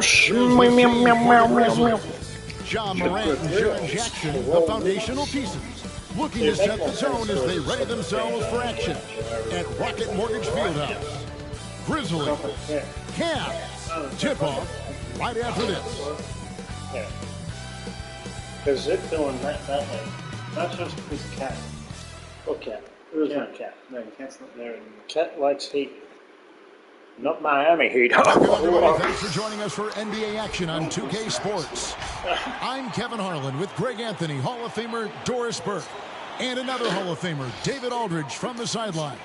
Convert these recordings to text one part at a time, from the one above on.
John Morant and Jaren Jackson, the foundational pieces, looking to set the zone as they ready themselves for action at Rocket Mortgage Fieldhouse. Grizzlies, Cavs, tip-off right after this. Yeah. Because they're feeling that way. Not just because of cat. Or cat. There is no cat. No, cat's not there anymore. Cat likes heat. Not Miami Heat. Thanks for joining us for NBA action on 2K Sports. I'm Kevin Harlan with Greg Anthony, Hall of Famer Doris Burke, and another Hall of Famer, David Aldridge, from the sidelines.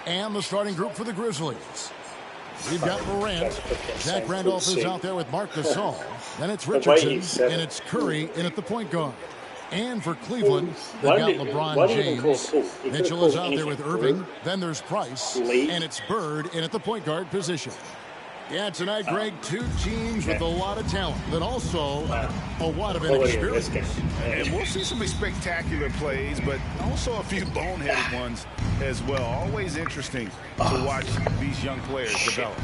And the starting group for the Grizzlies. We've got Morant. Zach Randolph is out there with Marc Gasol. Then it's Richardson, and it's Curry in at the point guard. And for Cleveland, they've got LeBron James. Mitchell is out there with Irving. Then there's Price. And it's Bird in at the point guard position. Yeah, tonight, Greg, two teams with a lot of talent, but also a lot of inexperience. And we'll see some spectacular plays, but also a few boneheaded ones as well. Always interesting to watch these young players develop.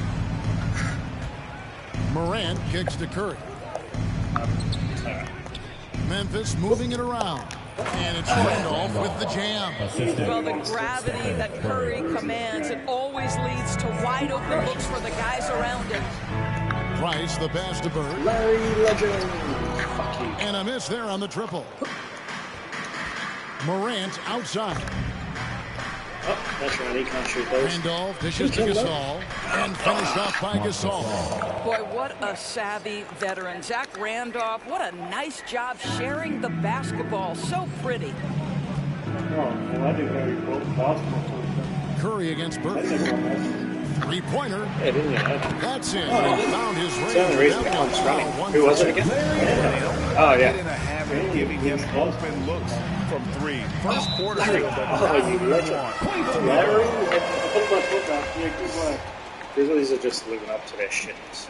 Morant kicks to Curry. Memphis moving it around. And it's Randolph with the jam. Well, the gravity that Curry commands, it always leads to wide open looks for the guys around him. Price, the pass to Bird. Larry Legend. And a miss there on the triple. Morant outside. Oh, that's right. He can't shoot those. Randolph dishes to Gasol. And finished off by Gasol. Boy, what a savvy veteran. Zach Randolph, what a nice job sharing the basketball. So pretty. Oh, well, I do very cool basketball. Curry against Bird. Three-pointer. Yeah, didn't you? That's it. He found his range. That's the only reason the clock's running. Who was it again? Oh, yeah. In a habit of giving him open looks from three. First quarter, Larry. Oh, you legend. Larry. Grizzlies are just living up to their shitness.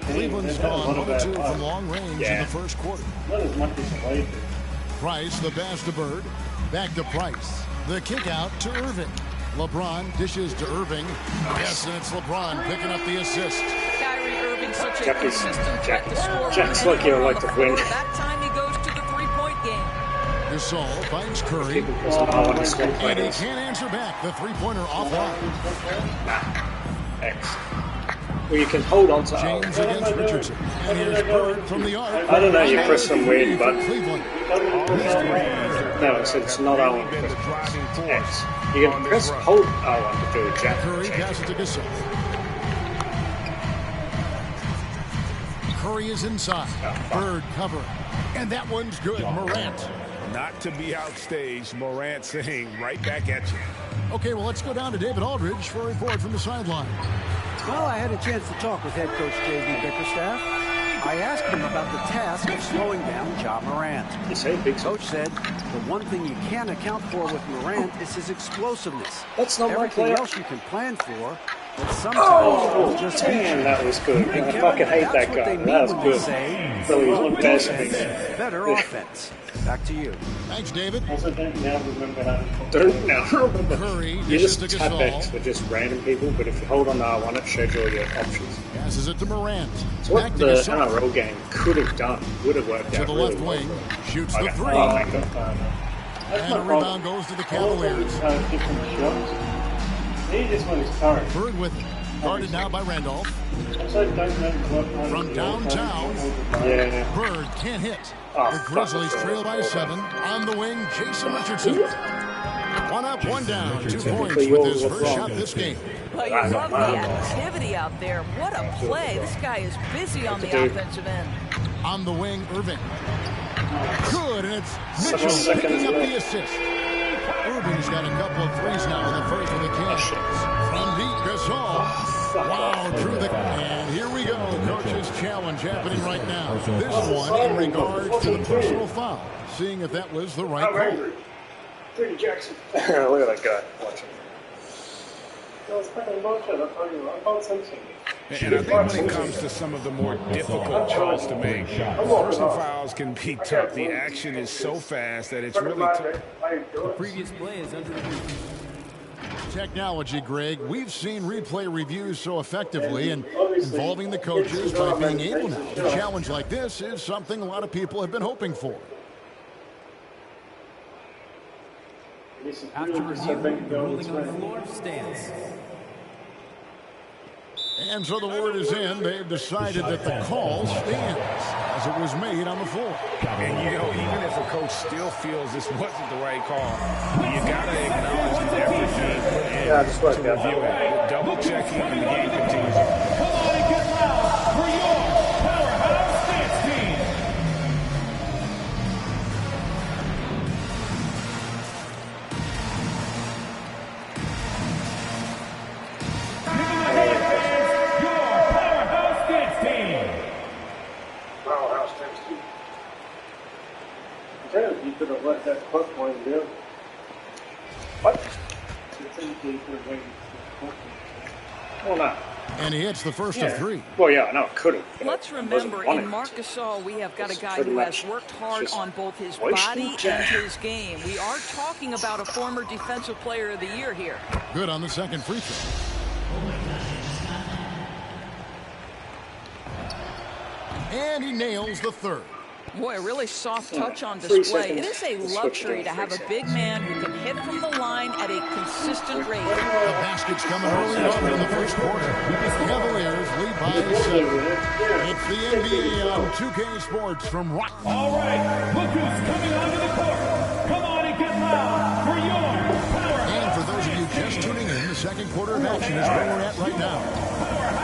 Cleveland's gone 1-2 from long range in the first quarter. Not as much as the way. Price, the pass to Bird. Back to Price. The kick out to Irving. LeBron dishes to Irving. Yes, and it's LeBron picking up the assist. Kyrie Irving, such a consistent threat to score. Jack's like you like to win. That time he goes to the three-point game. Gasol finds Curry. And he can't answer back. The three-pointer offline. X. Well, you can hold on to James against Richardson. And here's Bird from the arc. I don't know, you press some weird button. Cleveland. No, it's not Owen. It's X. You can press hold Owen to do a jab. Curry passes to Gasol. Curry is inside. Bird cover. And that one's good. Morant. Not to be outstaged, Morant saying right back at you. Okay, well, let's go down to David Aldridge for a report from the sideline. Well, I had a chance to talk with head coach J.B. Bickerstaff. I asked him about the task of slowing down Ja Morant. Coach said the one thing you can't account for with Morant is his explosiveness. That's not everything my player. else you can plan for, but sometimes it's just damn, that was good. I fucking hate that guy. That was good. Really, he's one best thing. Better offense. Back to you. Thanks, David. Also, don't now remember how to... Don't now remember. Curry You dishes just to tap Gasol. X for just random people, but if you hold on to R1, it shows you all your options. Passes it to Morant. So what Back to the Gasol. NRL game could have done, would have worked To out the really left well. wing. Shoots the Okay. three. Oh, my God. And a rebound goes to the Cavaliers. Bird with it. Guarded now by Randolph. From downtown. Yeah. Bird can't hit. Oh, The Grizzlies trail by 7. On the wing, Jason Richardson. One up, one down. 2 points with his first shot this game. Well, you love the activity out there. What a play. This guy is busy on the offensive end. On the wing, Irving. Good, and it's Mitchell picking up the assist. Irving's got a couple of threes now in the first of the Cavs. From deep, Gasol. Wow, through the... And here we go. Coach's challenge happening right now. This one in regards to the personal foul. Seeing if that was the right call. Pretty Jackson. Look at that guy watching. And I think when it comes to some of the more difficult calls to make, personal fouls can be tough. The action is so fast that it's really tough. The previous play is under the Technology, Greg. We've seen replay reviews so effectively, and involving the coaches by being able now to challenge like this is something a lot of people have been hoping for. After review, the ruling on the floor stands. And so the word is in. They've decided that the call stands as it was made on the floor. And, you know, even if a coach still feels this wasn't the right call, you got to acknowledge the effort being put in to review it. Double-checking and the game continues. Come on and get loud for your powerhouse dance team. You could have let that puck one do. What? You think you could have waited for the puck? Well, not. And he hits the first of 3. Well, yeah, no, could have. Let's remember, in Marc Gasol, we have got a guy who has worked hard on both his body and his game. We are talking about a former Defensive Player of the Year here. Good on the second free throw. And he nails the third. Boy, a really soft touch on display. It is a luxury to have a big man who can hit from the line at a consistent rate. The basket's coming early on in the first quarter. The Cavaliers lead by 7. It's the NBA on 2K Sports from Rock. All right, look who's coming onto the court. Come on and get loud for your powerhouse. And for those of you just tuning in, the second quarter of action is where we're at right now.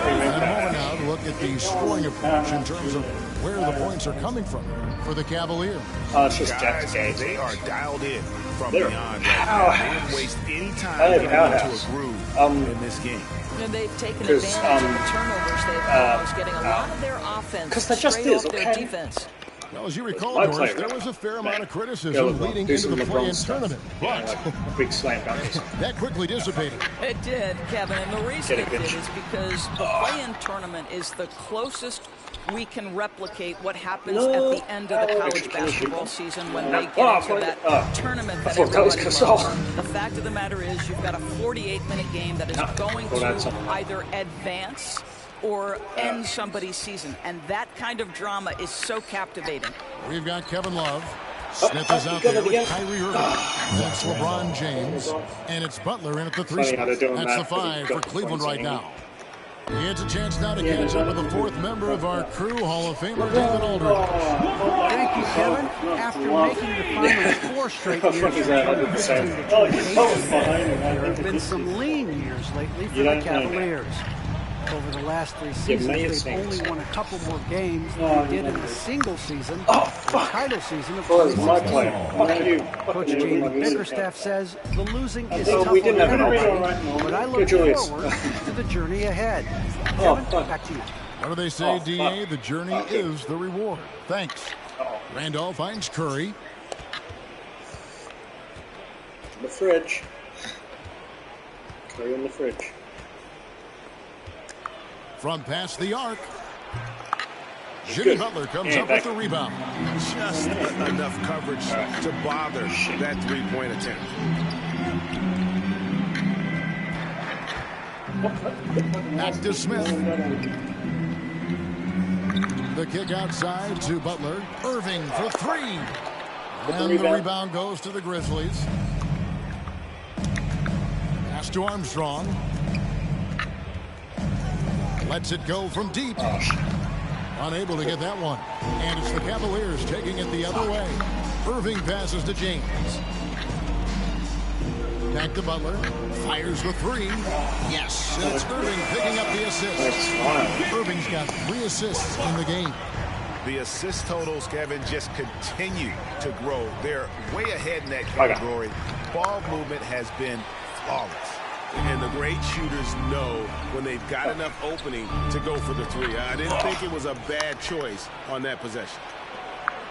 And a moment now to look at the scoring approach in terms of where the points are coming from for the Cavaliers. It's just Guys, Jack's they are dialed in from They're beyond. They didn't waste any time getting into a groove in this game. And they've taken advantage of the turnovers they've caused, getting a lot of their offense straight off their defense. Well, as you recall, Doris, there was a fair amount of criticism leading into the play-in tournament. But big slam dunks. that quickly dissipated. It did, Kevin, and the reason it did is because the play-in tournament is the closest we can replicate what happens at the end of the college basketball season when they get into that tournament that everybody loves. The fact of the matter is you've got a 48-minute game that is going to either advance or end somebody's season, and that kind of drama is so captivating. We've got Kevin Love. Smith is out there with Kyrie Irving. That's LeBron James. And it's Butler in at the 3 spot. That's the 5 for Cleveland right now. He has a chance now to catch up with the 4th member of our crew, Hall of Famer David Aldridge. Thank you, Kevin. After making the finals 4 straight years, there have been some lean years lately for the Cavaliers. Over the last 3 seasons, they've only won a couple more games than they did in a single season, the title season of 2016. Coach J.B. Bickerstaff says the losing is tough on everybody, but I look forward to the journey ahead. Kevin, back to you. What do they say, D.A.? The journey is the reward. Thanks. Randolph finds Curry. The fridge. Curry in the fridge. From past the arc. Jimmy Butler comes up with the rebound. Just enough coverage to bother that three-point attempt. Back to Smith. The kick outside to Butler. Irving for 3. And the rebound goes to the Grizzlies. Pass to Armstrong. Lets it go from deep. Unable to get that one. And it's the Cavaliers taking it the other way. Irving passes to James. Back to Butler. Fires the 3. Yes. And it's Irving picking up the assist. Irving's got 3 assists in the game. The assist totals, Kevin, just continue to grow. They're way ahead in that category. Ball movement has been flawless. And the great shooters know when they've got enough opening to go for the 3. I didn't think it was a bad choice on that possession.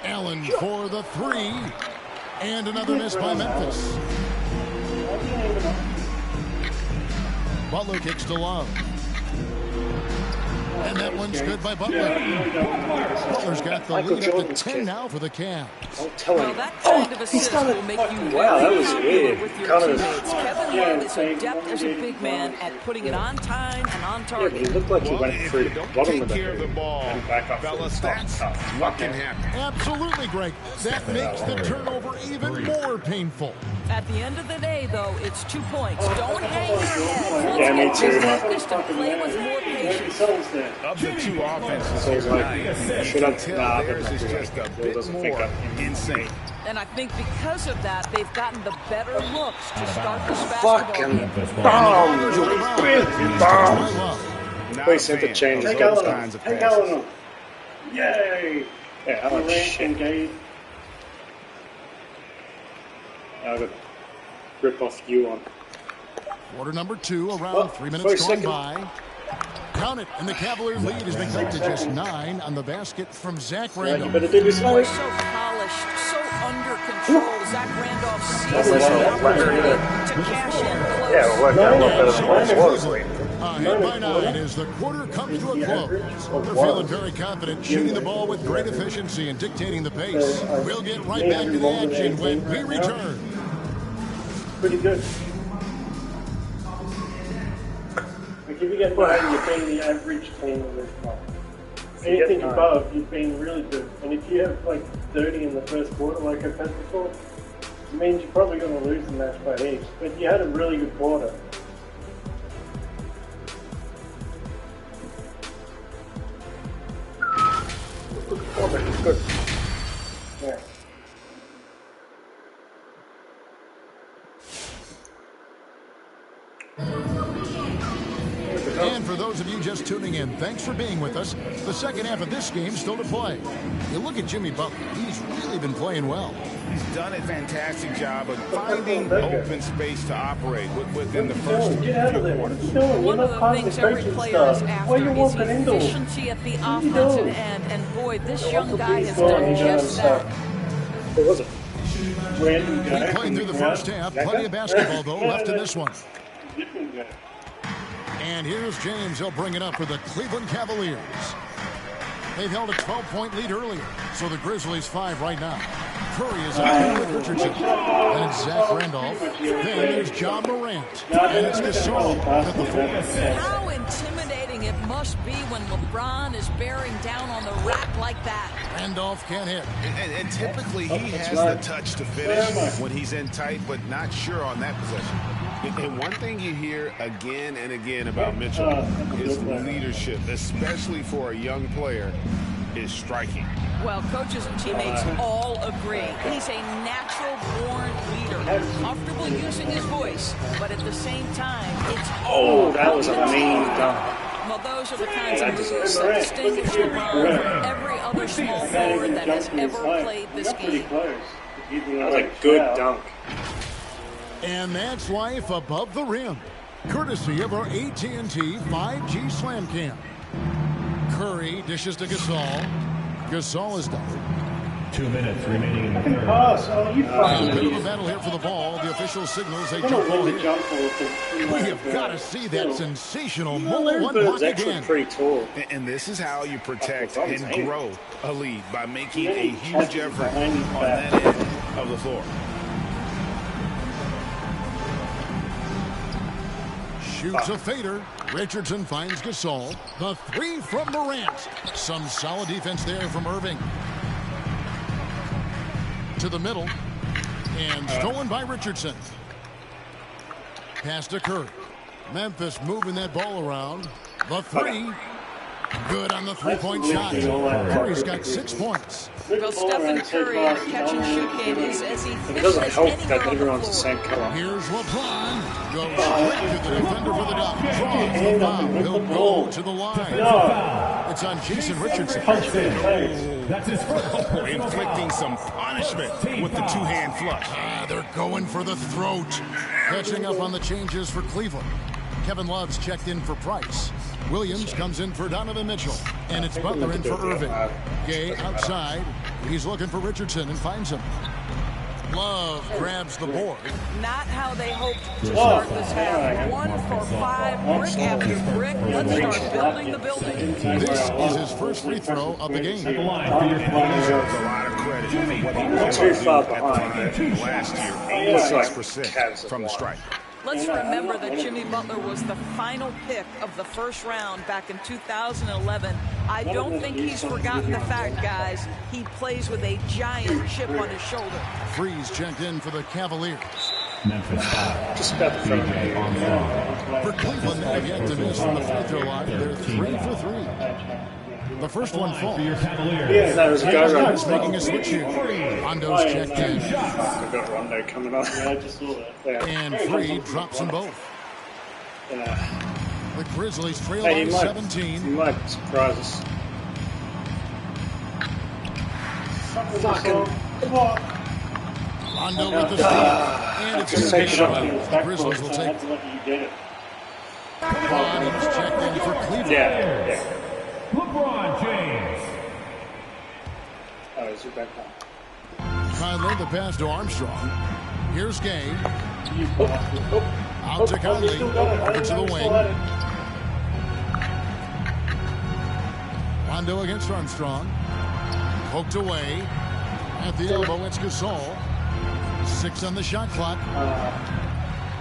Allen for the 3. And another miss by Memphis. Butler kicks to Love. And that one's good by Butler. Butler's got the lead up to 10 now for the Cavs. Well, that kind of assist will make you very popular with your teammates. Kevin Love is adept as a big man at putting it on time and on target. He looked like he went through the bottom of the ball, fellas, that's what can happen. Absolutely, Greg. That makes the turnover even more painful. At the end of the day, though, it's 2 points. Don't hang your head. Let's get more focused and play with more patience. Of the two offenses tonight, theirs is just a bit more insane. And I think because of that, they've gotten the better looks to start this basketball game. Please interchange those kinds of passes. Yay! Yeah, I like shit. I'll rip off you on. Quarter number 2, around 3 minutes gone by. Count it, and the Cavalier lead has been cut to just 9 on the basket from Zach Randolph. You better do this Boy, so polished, so under control. Zach Randolph sees the opportunity to cash in close. Yeah, well, a little better than what it was. Ahead by 9 as the quarter comes to a close. They're feeling very confident, shooting the ball with great efficiency and dictating the pace. We'll get right back to the action when we return. Pretty good. Like if you get 9, you're being the average team of this club. Anything above, you've been really good. And if you have like 30 in the first quarter, like I've had before, it means you're probably going to lose the match by heaps. But you had a really good quarter. Good. Yeah. And for those of you just tuning in, thanks for being with us. The second half of this game still to play. You look at Jimmy Butler. He's really been playing well. He's done a fantastic job of finding open space to operate within the first few quarters. One of the things every player is after is efficiency at the offensive end. And boy, this young guy has done just that. What was it? We played through the first half. Plenty of basketball, though, left in this one. And here's James. He'll bring it up for the Cleveland Cavaliers. They've held a 12-point lead earlier, so the Grizzlies 5 right now. Curry is out with Richardson. Then it's Zach Randolph. Then there's John Morant. And it's Gasol at the 4. How intimidating it must be when LeBron is bearing down on the rack like that. Randolph can't hit. And typically he has the touch to finish when he's in tight, but not sure on that possession. And one thing you hear again and again about Mitchell is leadership, especially for a young player, is striking. Well, coaches and teammates all agree. He's a natural-born leader, comfortable using his voice, but at the same time, it's all that was a mean dunk. Well, those are the kinds of moves that distinguish LeBron from every other small forward that has ever played this game. That was a good dunk. And that's life above the rim, courtesy of our AT&T 5G Slam Cam. Curry dishes to Gasol. Gasol is done. 2 minutes remaining in the third. A bit of a battle here for the ball. The official signals a jump ball here. We have got to see that sensational mobile one block again. Pretty tall. And this is how you protect and grow a lead, by making a huge effort on that end of the floor. Shoots a fader. Richardson finds Gasol. The 3 from Morant. Some solid defense there from Irving. To the middle. And stolen by Richardson. Pass to Curry. Memphis moving that ball around. The 3. Good on the 3-point shot. Curry's got 6 points. Well, Stephen Curry in a catch-and-shoot game is as efficient It doesn't as help anywhere that on the everyone's the floor. same color. Here's LeBron. Goes straight to the defender for the dunk. Draws the foul. He'll go to the line. It's on Jason Richardson. That's his first. Inflicting some punishment with the two-hand flush. They're going for the throat. Catching up on the changes for Cleveland. Kevin Love's checked in for Price. Williams comes in for Donovan Mitchell. And it's Butler in for Irving. Gay outside. He's looking for Richardson and finds him. Love grabs the board. Not how they hoped to start this half. 1 for 5, brick after brick. Let's start building the building. This is his first free throw of the game. A lot of credit for what he was able to do at the line last year. 86% from the stripe. Let's remember that Jimmy Butler was the final pick of the first round back in 2011. I don't think he's forgotten the fact, guys, he plays with a giant chip on his shoulder. Freeze checked in for the Cavaliers. Just about the front. For Cleveland, they have yet to miss from the free throw line. They're 3 for 3. The first one falls. Yeah, that was a guy right. He's making a switch here. Rondo's checked in. I got Rounnd coming up. Yeah, I just saw that. Yeah. And Free drops them both. Yeah. The Grizzlies trail Hey, by 17. He might surprise us. Rondo with the steal. And it's a good shot. The Grizzlies will take it. LeBron is checked in for Cleveland. Yeah. LeBron James. Oh, is he back on? Conley, the pass to Armstrong. Here's Gay. Out to Conley. Over to the wing. Rondo against Armstrong. Poked away. At the elbow, it's Gasol. 6 on the shot clock.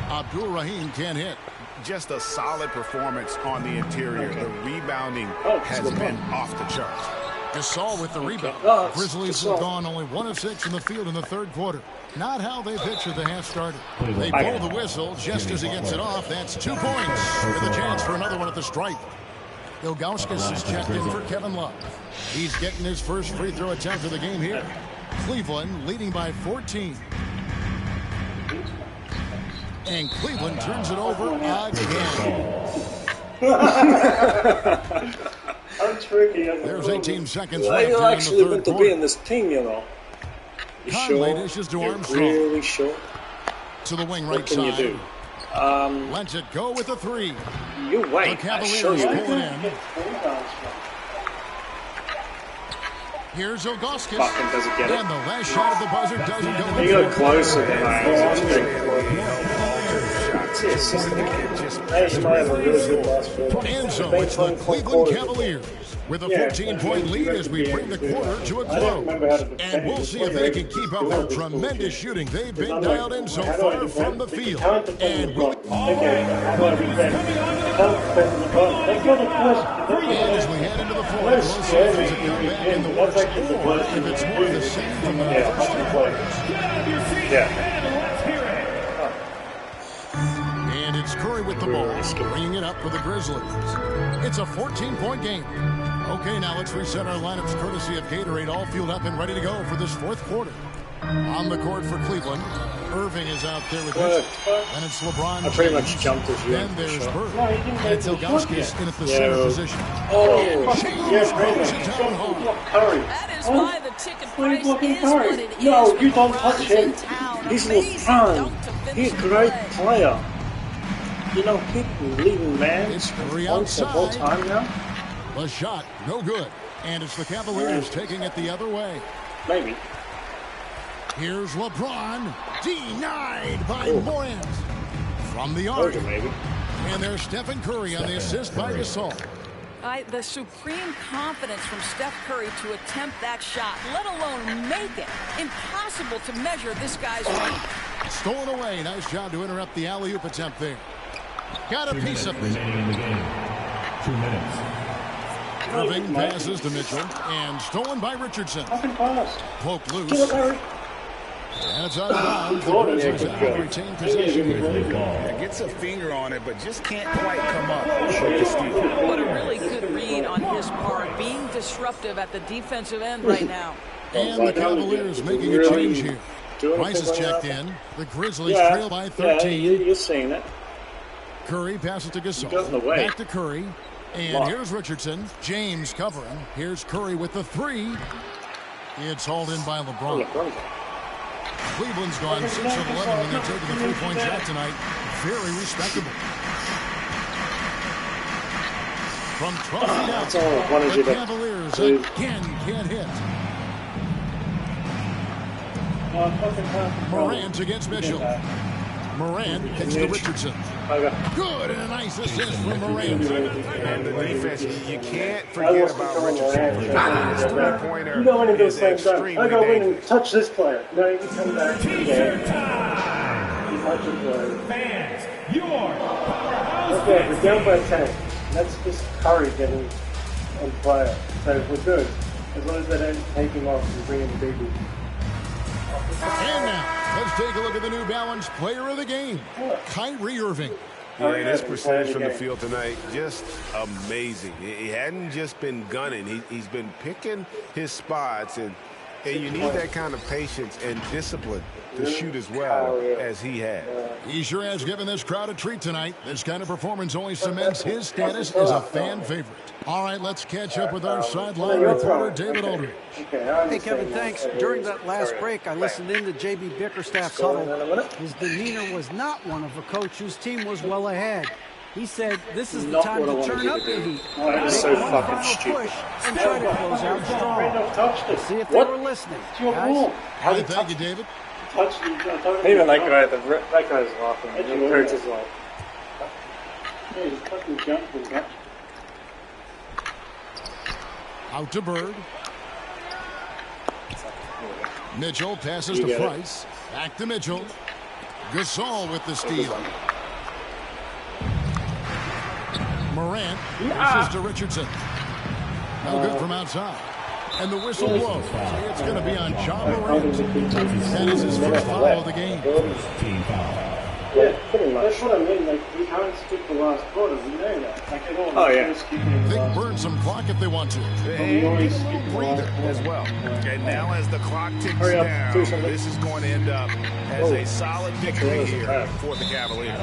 Abdul Rahim can't hit. Just a solid performance on the interior. The rebounding has been off the charts. Gasol with the rebound. Grizzlies have gone only 1 of 6 from the field in the third quarter. Not how they pictured the half started. They blow the whistle just as he gets it off. That's 2 points with a chance for another one at the stripe. Ilgauskas is checked in for Kevin Love. He's getting his first free throw attempt of the game here. Cleveland leading by 14. And Cleveland turns it over again. I'm tricky. There's 18 seconds Are left you here in actually the meant third to be quarter. in this team, you know? You Conley sure? dishes to You're Armstrong. really sure? To the wing What right can you side. do? Lets it go with a 3. You The wait. I'll Cavaliers show you. pull it in. Here's Ilgauskas. Fucking doesn't get it. And the last shot of the buzzer doesn't go in. You got closer than I was. And so it's the Cleveland Cavaliers with a 14-point lead as we bring the quarter to a close. And we'll see if they can keep up their tremendous shooting. They've been dialed in so far from the field. And we'll... And as we head into the fourth, we'll see if it's a comeback in the works or if it's more of the same from the first 2 quarters. And it's Curry with the ball, bringing it up for the Grizzlies. It's a 14-point game. Okay, now let's reset our lineups courtesy of Gatorade, all fueled up and ready to go for this fourth quarter. On the court for Cleveland, Irving is out there with Mitchell. And it's LeBron. I pretty much jumped as you. Then there's Bird. And it's Ilgauskas in at the center position. Oh, James throws it down hard. Curry. That is why the ticket price is what it is. No, you when don't LeBron touch is him. in town. He's Amazing LeBron. dunk to finish He's a the great play. player. You know, people leading man. It's Curry Once the whole outside. time now. The shot, no good. And it's the Cavaliers taking it the other way. Maybe. Here's LeBron, denied by Morant. From the arc. Maybe. And there's Stephen Curry on the assist by Gasol. The supreme confidence from Steph Curry to attempt that shot, let alone make it. Impossible to measure this guy's range. Stolen away. Nice job to interrupt the alley-oop attempt there. Got a piece of it. Remaining in the game. 2 minutes. Irving passes to Mitchell. And stolen by Richardson. Poked loose. And it's out of bounds. The Grizzlies have retained possession here. Gets a finger on it, but just can't quite come up with the steal. What a really good read on his part, being disruptive at the defensive end right now. And the Cavaliers making a change here. Rice is checked in. The Grizzlies trail by 13. You're seeing it. Curry passes to Got in the Gasol. way. Back to Curry. And here's Richardson. James covering. Here's Curry with the 3. It's hauled in by LeBron. Cleveland's gone 6 of 11 when they're taking the three-point shot tonight. Very respectable. From 12 feet out, That's all I wanted you the to Cavaliers do. again can't hit. Morant against Mitchell. Morant hits to Richardson. Good, and a nice assist from Morant. And the defense, you can't forget about Richardson. His three-pointer is extremely dangerous. Touch this player. No, you can come back. Fans, your powerhouse. Okay, we're down by 10. That's just Curry getting on fire. So we're good. As long as they don't take him off and bring in Biggie. And now, let's take a look at the New Balance player of the game, Kyrie Irving. Yeah, and his percentage from the field tonight, just amazing. He hadn't just been gunning. He's been picking his spots, and you need that kind of patience and discipline to shoot as well as he has. He sure has given this crowd a treat tonight. This kind of performance only cements his status as a fan favorite. All right, let's catch up with our sideline reporter, David Aldridge. Hey, Kevin, thanks. During that last break, I listened in to J.B. Bickerstaff's huddle. His demeanor was not one of a coach whose team was well ahead. He said, this is the time to turn up the heat. That is so fucking stupid. Push and try to close out strong. See if they were listening, guys. Thank you, David. Even that guy, that guy's laughing. The coach is like, yeah, he's fucking jumping. Out to Bird. Mitchell passes to Price. Back to Mitchell. Gasol with the steal. Morant passes to Richardson. No good from outside. And the whistle blows. It's going to be on John Morant. That is his first foul of the game. Yeah, pretty much. That's what I mean. Like, we can't skip the last quarter. We know that. Like, They burn some clock if they want to. And give them a breather as well. And now as the clock ticks down, this is going to end up as a solid victory here for the Cavaliers.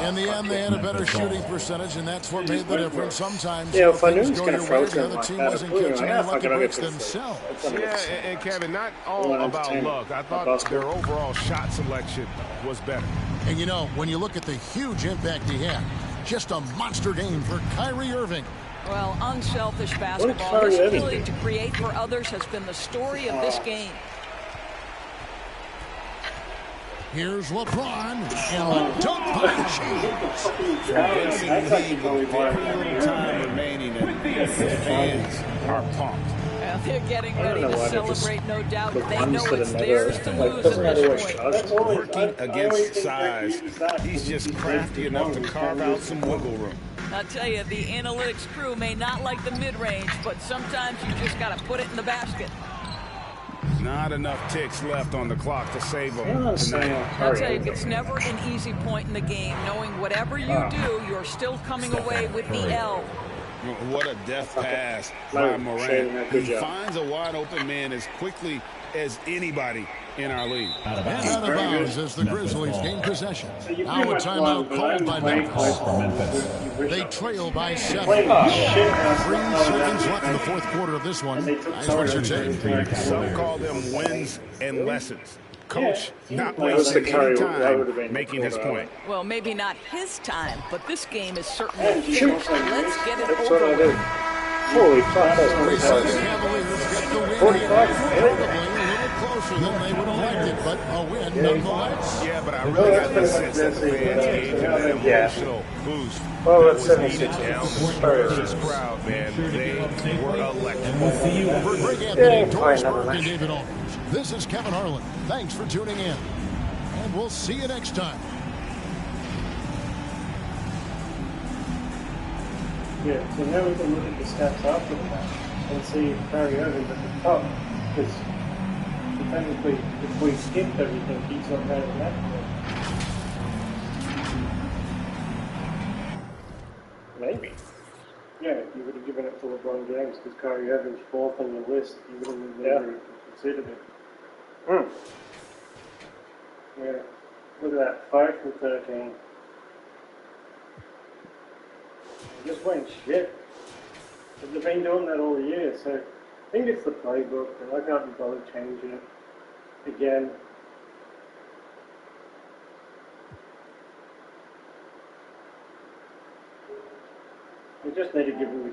In the end, they had a better shooting percentage, and that's what made the difference. Sometimes if I knew he was going to throw the other team wasn't catching their lucky breaks themselves. Yeah, and Kevin, not all about luck. I thought their overall shot selection was better. And you know, when you look at the huge impact he had, just a monster game for Kyrie Irving. Well, unselfish basketball. His ability to create for others has been the story of this game. Here's LeBron, and a dunk by James. Very little time remaining, and the fans are pumped. Well, they're getting ready to celebrate, no doubt. They know it's theirs to lose at this point. Working against size, he's just crafty enough to carve out some wiggle room. I'll tell you, the analytics crew may not like the mid-range, but sometimes you just got to put it in the basket. Not enough ticks left on the clock to save them tonight. I'll tell you, it's never an easy point in the game, knowing whatever you do, you're still coming away with the L. What a death pass by Morant. He finds a wide-open man as quickly as anybody in our league. And out of bounds as the Grizzlies gain possession. Now a timeout called by Memphis. They trail by 7. 3 seconds left in the fourth quarter of this one. Nice Richardson. Some call them wins and lessons. Coach not wasting any time making his point. Well, maybe not his time, but this game is certainly finished. Let's get it over with. Holy fuck, that's The pretty Cavaliers get the win. 45 Probably a little closer than they would have liked it, but a win nonetheless. Yeah, but I really got the sense that the fans gave him an emotional boost. Well, That that's was needed 76. down the stretch. This crowd, man, they were electric. For Greg Anthony, Doris Burke, and David Aldridge, this is Kevin Harlan. Thanks for tuning in, and we'll see you next time. Yeah, so now we can look at the stats after that and see if Kyrie Irving's at the top. Because technically, if we skipped everything, he's not going to that point. Maybe. Yeah, if you would have given it to LeBron James because Kyrie Irving's fourth on your list, you would have never considered it. Yeah, look at that, 5 from 13. Just went shit. They've been doing that all year, so I think it's the playbook, and I can't be bothered changing it again. We just need to give them